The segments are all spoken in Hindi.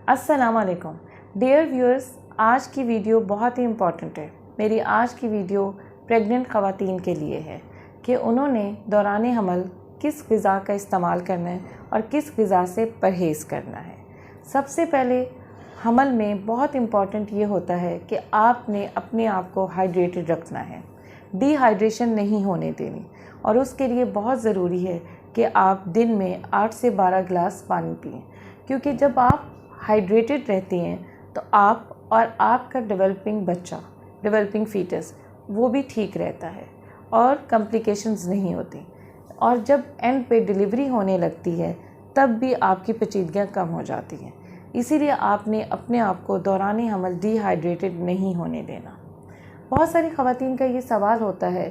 अस्सलाम वालेकुम डियर व्यूअर्स, आज की वीडियो बहुत ही इम्पॉर्टेंट है। मेरी आज की वीडियो प्रेग्नेंट ख़वातीन के लिए है कि उन्होंने दौरान हमल किस ग़िज़ा का इस्तेमाल करना है और किस ग़िज़ा से परहेज़ करना है। सबसे पहले हमल में बहुत इम्पॉर्टेंट ये होता है कि आपने अपने आप को हाइड्रेटेड रखना है, डिहाइड्रेशन नहीं होने देनी, और उसके लिए बहुत ज़रूरी है कि आप दिन में 8 से 12 गिलास पानी पिएँ, क्योंकि जब आप हाइड्रेटेड रहती हैं तो आप और आपका डेवलपिंग फीटस वो भी ठीक रहता है और कॉम्प्लिकेशंस नहीं होती। और जब एंड पे डिलीवरी होने लगती है तब भी आपकी पेचीदगियाँ कम हो जाती हैं। इसीलिए आपने अपने आप को दौरान हमल डिहाइड्रेटेड नहीं होने देना। बहुत सारी ख़वातीन का ये सवाल होता है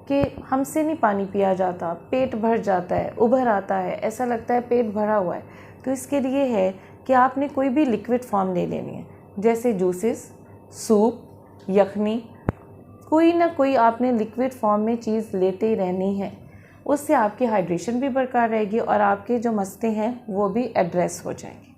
कि हमसे नहीं पानी पिया जाता, पेट भर जाता है, उभर आता है, ऐसा लगता है पेट भरा हुआ है। तो इसके लिए है कि आपने कोई भी लिक्विड फॉर्म ले लेनी है, जैसे जूसेस, सूप, यखनी, कोई ना कोई आपने लिक्विड फॉर्म में चीज़ लेते ही रहनी है। उससे आपकी हाइड्रेशन भी बरकरार रहेगी और आपके जो मसले हैं वो भी एड्रेस हो जाएंगे।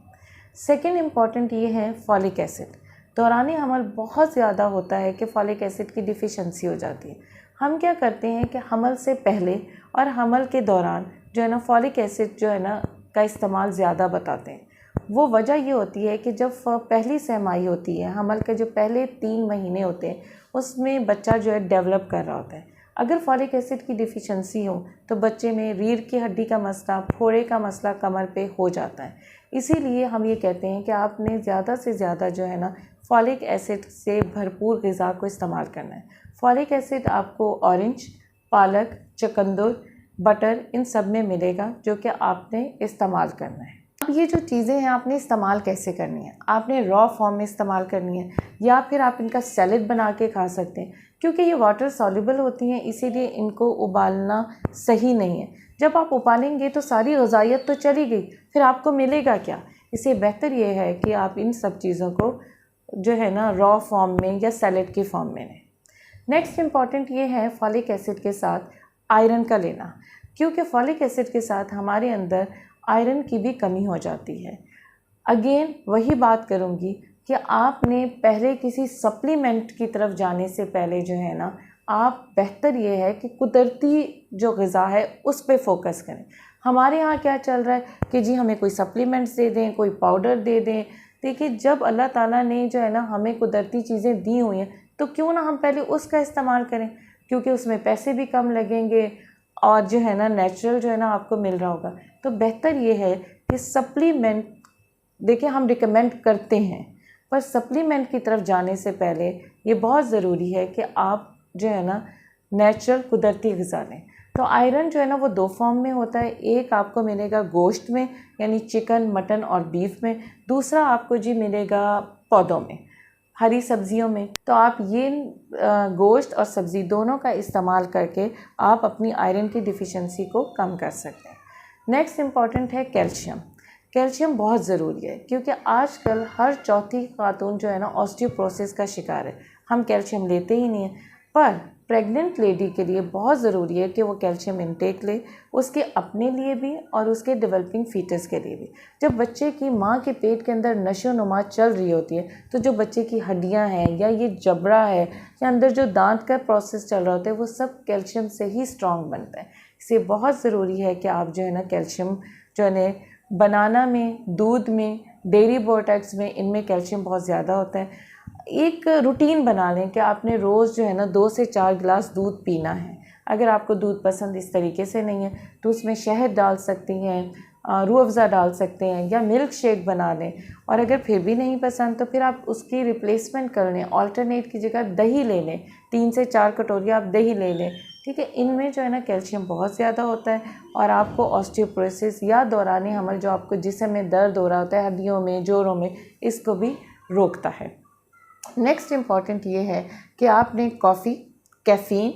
सेकेंड इम्पॉर्टेंट ये है फॉलिक एसिड। दौरान हमल बहुत ज़्यादा होता है कि फॉलिक एसिड की डिफ़िशेंसी हो जाती है। हम क्या करते हैं कि हमल से पहले और हमल के दौरान जो है ना फॉलिक एसिड जो है ना का इस्तेमाल ज़्यादा बताते हैं। वो वजह ये होती है कि जब पहली सहमाई होती है, हमल के जो पहले 3 महीने होते हैं उसमें बच्चा जो है डेवलप कर रहा होता है। अगर फॉलिक एसिड की डिफ़िशेंसी हो तो बच्चे में रीढ़ की हड्डी का मसला, फोड़े का मसला कमर पे हो जाता है। इसीलिए हम ये कहते हैं कि आपने ज़्यादा से ज़्यादा जो है ना फॉलिक एसिड से भरपूर ग़िज़ा को इस्तेमाल करना है। फॉलिक एसिड आपको ऑरेंज, पालक, चुकंदर, बटर इन सब में मिलेगा, जो कि आपने इस्तेमाल करना है। अब ये जो चीज़ें हैं आपने इस्तेमाल कैसे करनी है? आपने रॉ फॉर्म में इस्तेमाल करनी है या फिर आप इनका सैलेड बना के खा सकते हैं, क्योंकि ये वाटर सॉल्युबल होती हैं, इसीलिए इनको उबालना सही नहीं है। जब आप उबालेंगे तो सारी ग़िज़ाइयत तो चली गई, फिर आपको मिलेगा क्या? इससे बेहतर ये है कि आप इन सब चीज़ों को जो है ना रॉ फॉर्म में या सैलेड के फॉर्म में लें। नेक्स्ट इम्पॉर्टेंट ये है फॉलिक एसिड के साथ आयरन का लेना, क्योंकि फॉलिक एसिड के साथ हमारे अंदर आयरन की भी कमी हो जाती है। अगेन वही बात करूँगी कि आपने पहले किसी सप्लीमेंट की तरफ जाने से पहले जो है ना आप बेहतर ये है कि कुदरती जो ग़िज़ा है उस पे फोकस करें। हमारे यहाँ क्या चल रहा है कि जी हमें कोई सप्लीमेंट्स दे दें, कोई पाउडर दे दें। देखिए, जब अल्लाह ताला ने जो है ना हमें कुदरती चीज़ें दी हुई हैं तो क्यों ना हम पहले उसका इस्तेमाल करें, क्योंकि उसमें पैसे भी कम लगेंगे और जो है ना नेचुरल जो है ना आपको मिल रहा होगा। तो बेहतर ये है कि सप्लीमेंट देखिए हम रिकमेंड करते हैं, पर सप्लीमेंट की तरफ जाने से पहले ये बहुत ज़रूरी है कि आप जो है ना नेचुरल कुदरती ग़िज़ा लें। तो आयरन जो है ना वो 2 फॉर्म में होता है। एक आपको मिलेगा गोश्त में, यानी चिकन, मटन और बीफ में। दूसरा आपको जी मिलेगा पौधों में, हरी सब्जियों में। तो आप ये गोश्त और सब्ज़ी दोनों का इस्तेमाल करके आप अपनी आयरन की डिफ़िशेंसी को कम कर सकते हैं। नेक्स्ट इम्पॉर्टेंट है कैल्शियम। कैल्शियम बहुत ज़रूरी है, क्योंकि आजकल हर चौथी खातून जो है ना ऑस्टियोपोरोसिस का शिकार है। हम कैल्शियम लेते ही नहीं हैं, पर प्रेग्नेंट लेडी के लिए बहुत ज़रूरी है कि वो कैल्शियम इंटेक ले, उसके अपने लिए भी और उसके डेवलपिंग फीटस के लिए भी। जब बच्चे की माँ के पेट के अंदर नशो-नुमा चल रही होती है तो जो बच्चे की हड्डियाँ हैं या ये जबड़ा है या अंदर जो दांत का प्रोसेस चल रहा होता है वो सब कैल्शियम से ही स्ट्रॉन्ग बनता है। इसलिए बहुत ज़रूरी है कि आप जो है ना कैल्शियम जो है बनाना में, दूध में, डेयरी प्रोडक्ट्स में, इनमें कैल्शियम बहुत ज़्यादा होता है। एक रूटीन बना लें कि आपने रोज़ जो है ना 2 से 4 गिलास दूध पीना है। अगर आपको दूध पसंद इस तरीके से नहीं है तो उसमें शहद डाल सकती हैं, रूह अफ़ज़ा डाल सकते हैं या मिल्क शेक बना लें। और अगर फिर भी नहीं पसंद तो फिर आप उसकी रिप्लेसमेंट कर लें, अल्टरनेट की जगह दही ले लें। 3 से 4 कटोरी आप दही ले लें, ठीक है। इनमें जो है ना कैल्शियम बहुत ज़्यादा होता है और आपको ऑस्टियोपोरोसिस या दौरान हमल जो आपको जिस्म में दर्द हो रहा होता है, हड्डियों में, जोड़ों में, इसको भी रोकता है। नेक्स्ट इम्पॉर्टेंट ये है कि आपने कॉफ़ी, कैफ़ीन,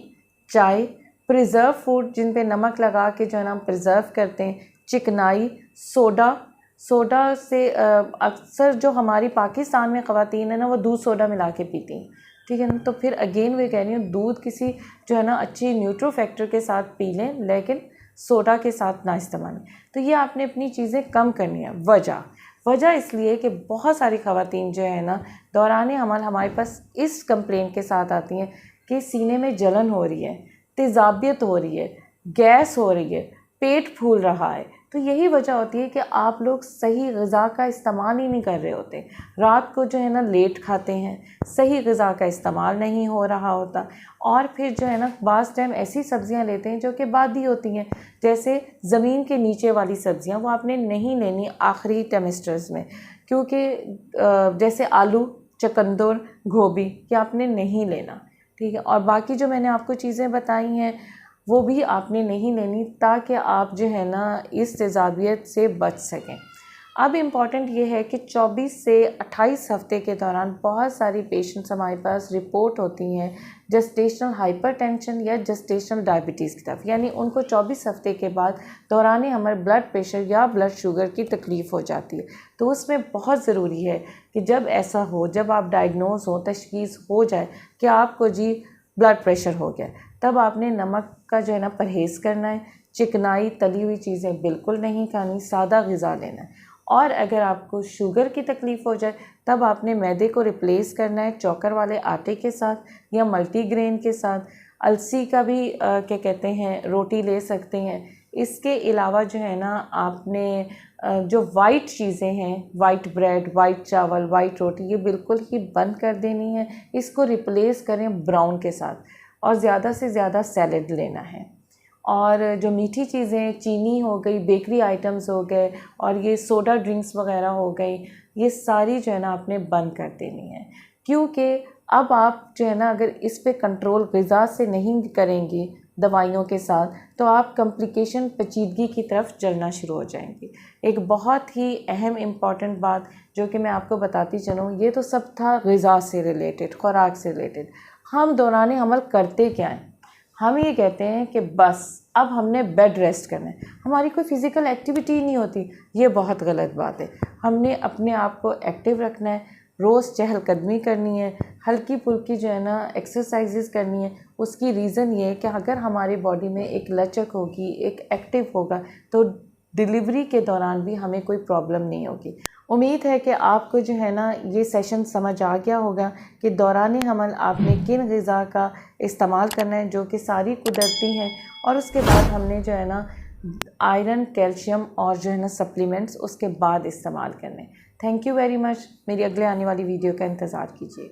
चाय, प्रिज़र्व फूड जिन पे नमक लगा के जो है ना हम प्रिज़र्व करते हैं, चिकनाई, सोडा से अक्सर जो हमारी पाकिस्तान में ख़वातीन है ना वो दूध सोडा मिला के पीती हैं, ठीक है ना। तो फिर अगेन वे कह रही हूँ दूध किसी जो है ना अच्छी न्यूट्रो फैक्टर के साथ पी लें, लेकिन सोडा के साथ ना इस्तेमाल। तो ये आपने अपनी चीज़ें कम करनी है। वजह इसलिए कि बहुत सारी ख़वातीन जो है ना दौरान हमल हमारे पास इस कंप्लेंट के साथ आती हैं कि सीने में जलन हो रही है, तेज़ाबियत हो रही है, गैस हो रही है, पेट फूल रहा है। तो यही वजह होती है कि आप लोग सही ग़िज़ा का इस्तेमाल ही नहीं कर रहे होते। रात को जो है ना लेट खाते हैं, सही ग़िज़ा का इस्तेमाल नहीं हो रहा होता, और फिर जो है ना बाज़ टाइम ऐसी सब्ज़ियां लेते हैं जो कि बादी होती हैं, जैसे ज़मीन के नीचे वाली सब्ज़ियां, वो आपने नहीं लेनी आखिरी टेमिस्टर्स में, क्योंकि जैसे आलू, चकंदर, गोभी, ये आपने नहीं लेना, ठीक है। और बाकी जो मैंने आपको चीज़ें बताई हैं वो भी आपने नहीं लेनी, ताकि आप जो है ना इस तेज़ाबियत से बच सकें। अब इम्पॉर्टेंट ये है कि 24 से 28 हफ्ते के दौरान बहुत सारी पेशेंट्स हमारे पास रिपोर्ट होती हैं जेस्टेशनल हाइपरटेंशन या जेस्टेशनल डायबिटीज़ की तरफ, यानी उनको 24 हफ्ते के बाद दौरान हमारे ब्लड प्रेशर या ब्लड शुगर की तकलीफ़ हो जाती है। तो उसमें बहुत ज़रूरी है कि जब ऐसा हो, जब आप डायग्नोज हो, तशख़ीस हो जाए कि आपको जी ब्लड प्रेशर हो गया, तब आपने नमक का जो है ना परहेज़ करना है, चिकनाई तली हुई चीज़ें बिल्कुल नहीं खानी, सादा ग़िज़ा लेना है। और अगर आपको शुगर की तकलीफ़ हो जाए तब आपने मैदे को रिप्लेस करना है चोकर वाले आटे के साथ या मल्टीग्रेन के साथ। अलसी का भी क्या कहते हैं रोटी ले सकते हैं। इसके अलावा जो है ना आपने जो वाइट चीज़ें हैं, वाइट ब्रेड, वाइट चावल, वाइट रोटी, ये बिल्कुल ही बंद कर देनी है। इसको रिप्लेस करें ब्राउन के साथ, और ज़्यादा से ज़्यादा सैलड लेना है। और जो मीठी चीज़ें, चीनी हो गई, बेकरी आइटम्स हो गए, और ये सोडा ड्रिंक्स वगैरह हो गई, ये सारी जो है ना आपने बंद कर देनी है। क्योंकि अब आप जो है ना अगर इस पे कंट्रोल ग़िज़ा से नहीं करेंगे दवाइयों के साथ, तो आप कॉम्प्लिकेशन पेचीदगी की तरफ चलना शुरू हो जाएंगी। एक बहुत ही अहम इम्पॉर्टेंट बात जो कि मैं आपको बताती चलूँ, ये तो सब था ग़िज़ा से रिलेटेड, खुराक से रिलेटेड। हम दौरान हमल करते क्या हैं? हम ये कहते हैं कि बस अब हमने बेड रेस्ट करना है, हमारी कोई फ़िज़िकल एक्टिविटी नहीं होती। ये बहुत गलत बात है। हमने अपने आप को एक्टिव रखना है, रोज़ चहलकदमी करनी है, हल्की फुल्की जो है ना एक्सरसाइजेज़ करनी है। उसकी रीज़न ये है कि अगर हमारी बॉडी में एक लचक होगी, एक एक्टिव होगा, तो डिलीवरी के दौरान भी हमें कोई प्रॉब्लम नहीं होगी। उम्मीद है कि आपको जो है ना ये सेशन समझ आ गया होगा कि दौरान हमल आपने किन ग़िज़ा का इस्तेमाल करना है जो कि सारी कुदरती हैं, और उसके बाद हमने जो है ना आयरन, कैल्शियम और जो है ना सप्लीमेंट्स उसके बाद इस्तेमाल करने। Thank you very much. मेरी अगले आने वाली वीडियो का इंतज़ार कीजिए।